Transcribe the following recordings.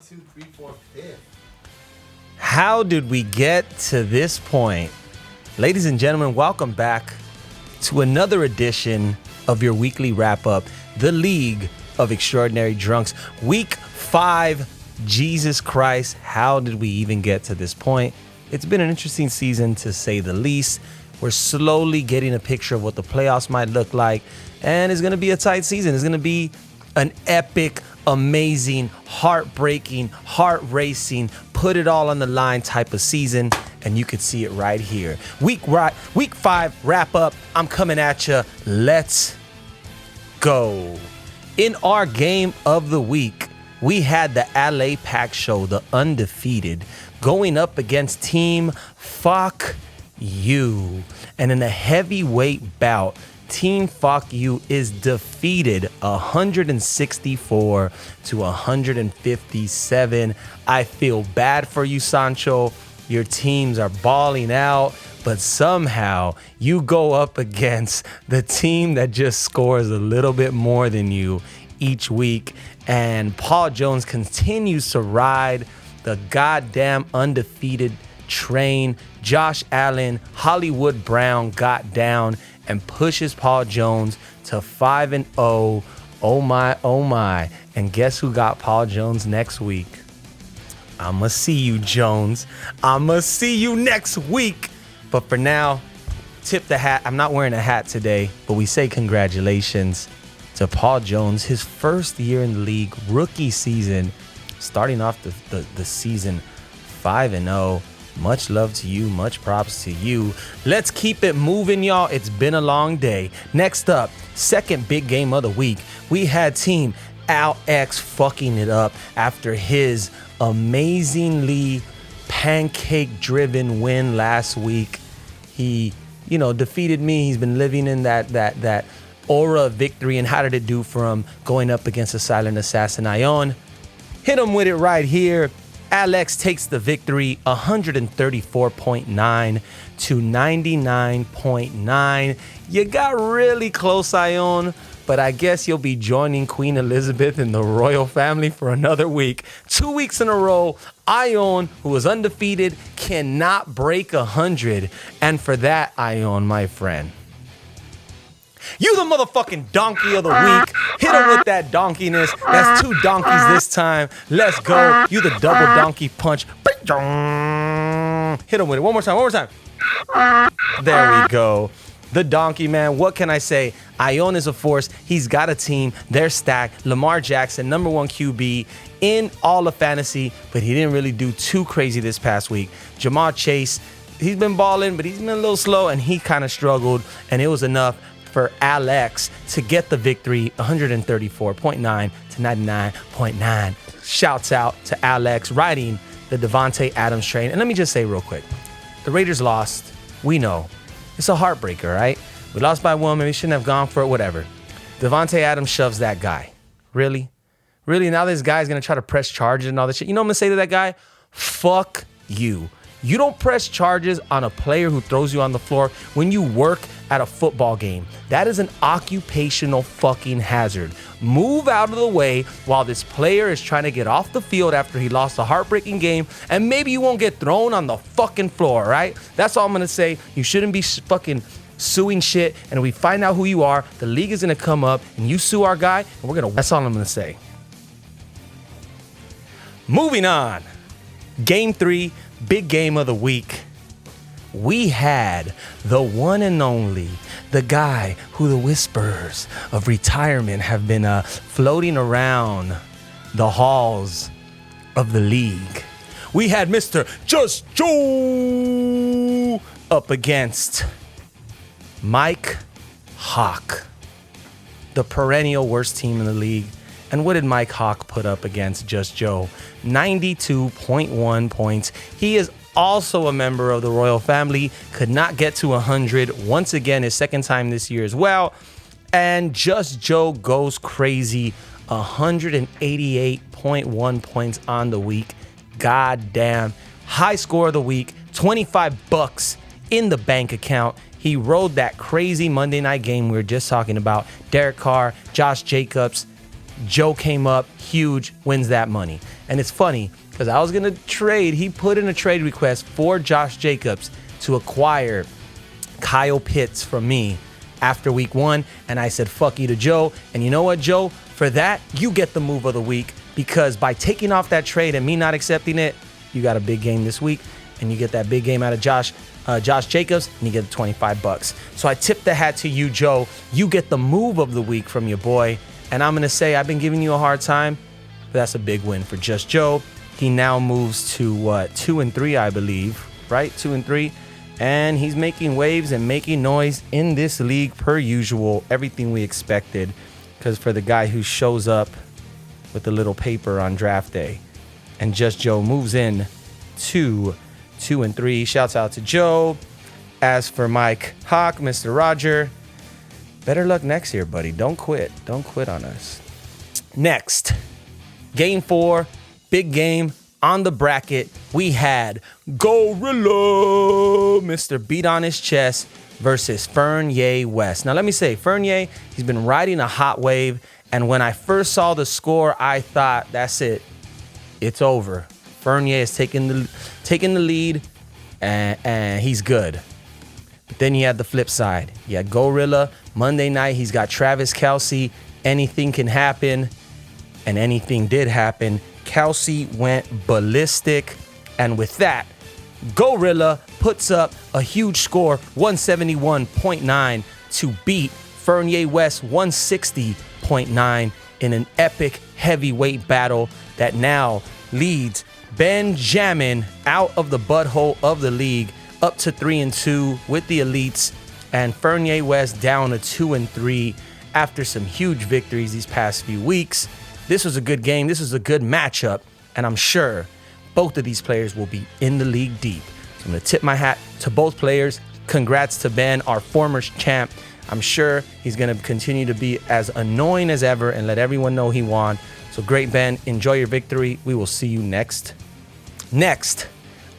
2, 3, 4, 5. How did we get to this point? Ladies and gentlemen, welcome back to another edition of your weekly wrap-up, the League of Extraordinary Drunks. Week 5, Jesus Christ, how did we even get to this point? It's been an interesting season, to say the least. We're slowly getting a picture of what the playoffs might look like, and it's going to be a tight season. It's going to be an epic, amazing, heartbreaking, heart-racing, put it all on the line type of season, and you can see it right here. Week 5 wrap-up, I'm coming at you. Let's go. In our game of the week, we had the LA Pack Show, the undefeated, going up against Team Fuck You. And in a heavyweight bout, Team Fuck You is defeated 164 to 157. I feel bad for you, Sancho. Your teams are balling out, but somehow you go up against the team that just scores a little bit more than you each week. And Paul Jones continues to ride the goddamn undefeated train. Josh Allen, Hollywood Brown got down and pushes Paul Jones to 5-0. Oh my, oh my. And guess who got Paul Jones next week? I'ma see you, Jones. I'ma see you next week. But for now, tip the hat. I'm not wearing a hat today, but we say congratulations to Paul Jones. His first year in the league, rookie season, starting off the season 5-0. Much love to you. Much props to you. Let's keep it moving, y'all. It's been a long day. Next up, second big game of the week. We had Team Al X fucking it up after his amazingly pancake-driven win last week. He, defeated me. He's been living in that aura of victory. And how did it do for him going up against a silent assassin, Ion? Hit him with it right here. Alex takes the victory, 134.9 to 99.9. You got really close, Ion, but I guess you'll be joining Queen Elizabeth in the royal family for another week. 2 weeks in a row, Ion, who is undefeated, cannot break 100. And for that, Ion, my friend, you the motherfucking donkey of the week. Hit him with that donkeyness. That's 2 donkeys this time. Let's go. You the double donkey punch. Hit him with it. One more time. There we go. The donkey, man. What can I say? Ion is a force. He's got a team. They're stacked. Lamar Jackson, number 1 QB in all of fantasy, but he didn't really do too crazy this past week. Jamar Chase, he's been balling, but he's been a little slow, and he kind of struggled, and it was enough for Alex to get the victory, 134.9 to 99.9. Shouts out to Alex riding the Devontae Adams train. And let me just say real quick, the Raiders lost. We know. It's a heartbreaker, right? We lost by 1, maybe shouldn't have gone for it, whatever. Devontae Adams shoves that guy. Really? Really? Now this guy's going to try to press charges and all that shit. You know what I'm going to say to that guy? Fuck you. You don't press charges on a player who throws you on the floor when you work at a football game. That is an occupational fucking hazard. Move out of the way while this player is trying to get off the field after he lost a heartbreaking game, and maybe you won't get thrown on the fucking floor, right? That's all I'm going to say. You shouldn't be fucking suing shit, and if we find out who you are, the league is going to come up, and you sue our guy, and we're going to... That's all I'm going to say. Moving on. Game 3. Big game of the week. We had the one and only, the guy who the whispers of retirement have been floating around the halls of the league. We had Mr. Just Joe up against Mike Hawk, the perennial worst team in the league. And what did Mike Hawk put up against Just Joe? 92.1 points. He is also a member of the royal family. Could not get to 100. Once again, his second time this year as well. And Just Joe goes crazy. 188.1 points on the week. Goddamn. High score of the week. $25 in the bank account. He rode that crazy Monday night game we were just talking about. Derek Carr, Josh Jacobs. Joe came up huge, wins that money. And it's funny because I was going to trade. He put in a trade request for Josh Jacobs to acquire Kyle Pitts from me after week 1. And I said, fuck you to Joe. And you know what, Joe? For that, you get the move of the week, because by taking off that trade and me not accepting it, you got a big game this week, and you get that big game out of Josh Jacobs, and you get the $25. So I tip the hat to you, Joe. You get the move of the week from your boy. And I'm going to say I've been giving you a hard time, but that's a big win for Just Joe. He now moves to 2-3, I believe, right? 2-3. And he's making waves and making noise in this league per usual. Everything we expected. Because for the guy who shows up with the little paper on draft day, and Just Joe moves in to 2-3. Shouts out to Joe. As for Mike Hawk, Mr. Roger, better luck next year, buddy. Don't quit. Don't quit on us. Next, game 4, big game on the bracket. We had Gorilla, Mr. Beat on his chest, versus Fernie West. Now, let me say, Fernie, he's been riding a hot wave. And when I first saw the score, I thought, that's it. It's over. Fernie is taking the lead, and he's good. But then you had the flip side. You had Gorilla. Monday night, he's got Travis Kelce. Anything can happen. And anything did happen. Kelce went ballistic. And with that, Gorilla puts up a huge score, 171.9, to beat Fernie West 160.9 in an epic heavyweight battle that now leads Benjamin out of the butthole of the league up to 3-2 with the elites, and Fernie West down to 2-3 after some huge victories these past few weeks. This was a good game. This was a good matchup, and I'm sure both of these players will be in the league deep. So I'm going to tip my hat to both players. Congrats to Ben, our former champ. I'm sure he's going to continue to be as annoying as ever and let everyone know he won. So great, Ben. Enjoy your victory. We will see you next. Next,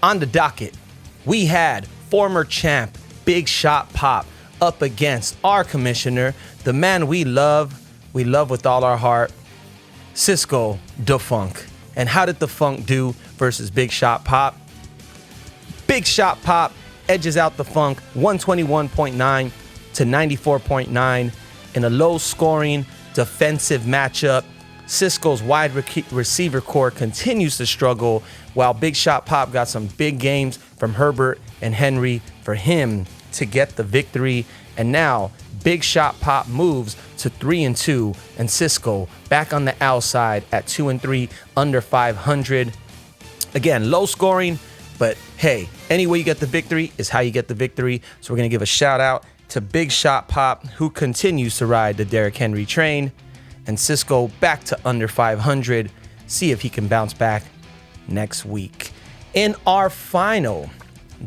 on the docket, we had former champ Big Shot Pop up against our commissioner, the man we love with all our heart, Cisco Da Funk. And how did the Funk do versus Big Shot Pop? Big Shot Pop edges out the Funk 121.9 to 94.9 in a low-scoring defensive matchup. Cisco's wide receiver core continues to struggle, while Big Shot Pop got some big games from Herbert and Henry for him to get the victory. And now Big Shot Pop moves to 3-2, and Cisco back on the outside at 2-3, under 500. Again, low scoring, but hey, any way you get the victory is how you get the victory. So we're going to give a shout out to Big Shot Pop, who continues to ride the Derrick Henry train, and Cisco back to under 500. See if he can bounce back next week. In our final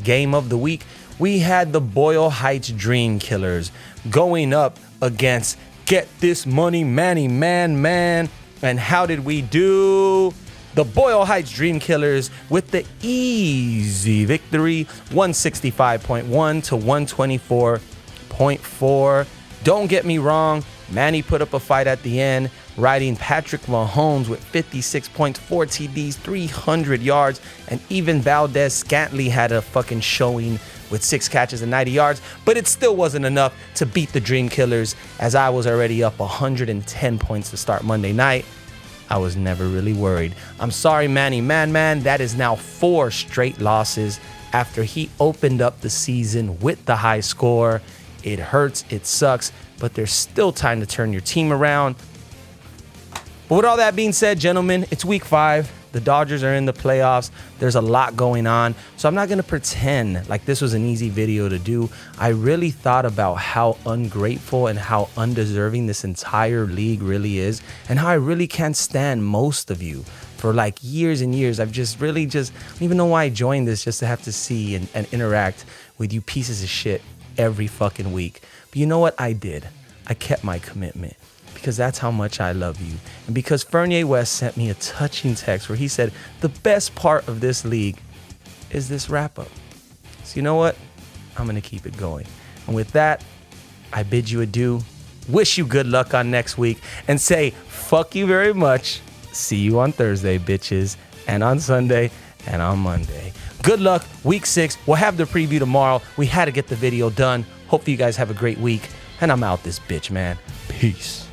game of the week, we had the Boyle Heights Dream Killers going up against Get This Money Manny Man. And how did we do? The Boyle Heights Dream Killers with the easy victory, 165.1 to 124.4. Don't get me wrong, Manny put up a fight at the end, riding Patrick Mahomes with 56 points, 4 TDs, 300 yards, and even Valdez Scantling had a fucking showing with 6 catches and 90 yards, but it still wasn't enough to beat the Dream Killers, as I was already up 110 points to start Monday night. I was never really worried. I'm sorry, Manny Man, that is now 4 straight losses after he opened up the season with the high score. It hurts, it sucks, but there's still time to turn your team around. But with all that being said, gentlemen, it's week 5. The Dodgers are in the playoffs. There's a lot going on. So I'm not going to pretend like this was an easy video to do. I really thought about how ungrateful and how undeserving this entire league really is, and how I really can't stand most of you. For like years and years, I've just I don't even know why I joined this, just to have to see and interact with you pieces of shit every fucking week. But you know what? I did. I kept my commitment, because that's how much I love you. And because Fernie West sent me a touching text where he said, the best part of this league is this wrap-up. So you know what? I'm going to keep it going. And with that, I bid you adieu. wish you good luck on next week, and say fuck you very much. See you on Thursday, bitches, and on Sunday, and on Monday. Good luck, week 6. We'll have the preview tomorrow. We had to get the video done. Hopefully you guys have a great week, and I'm out this bitch, man. Peace.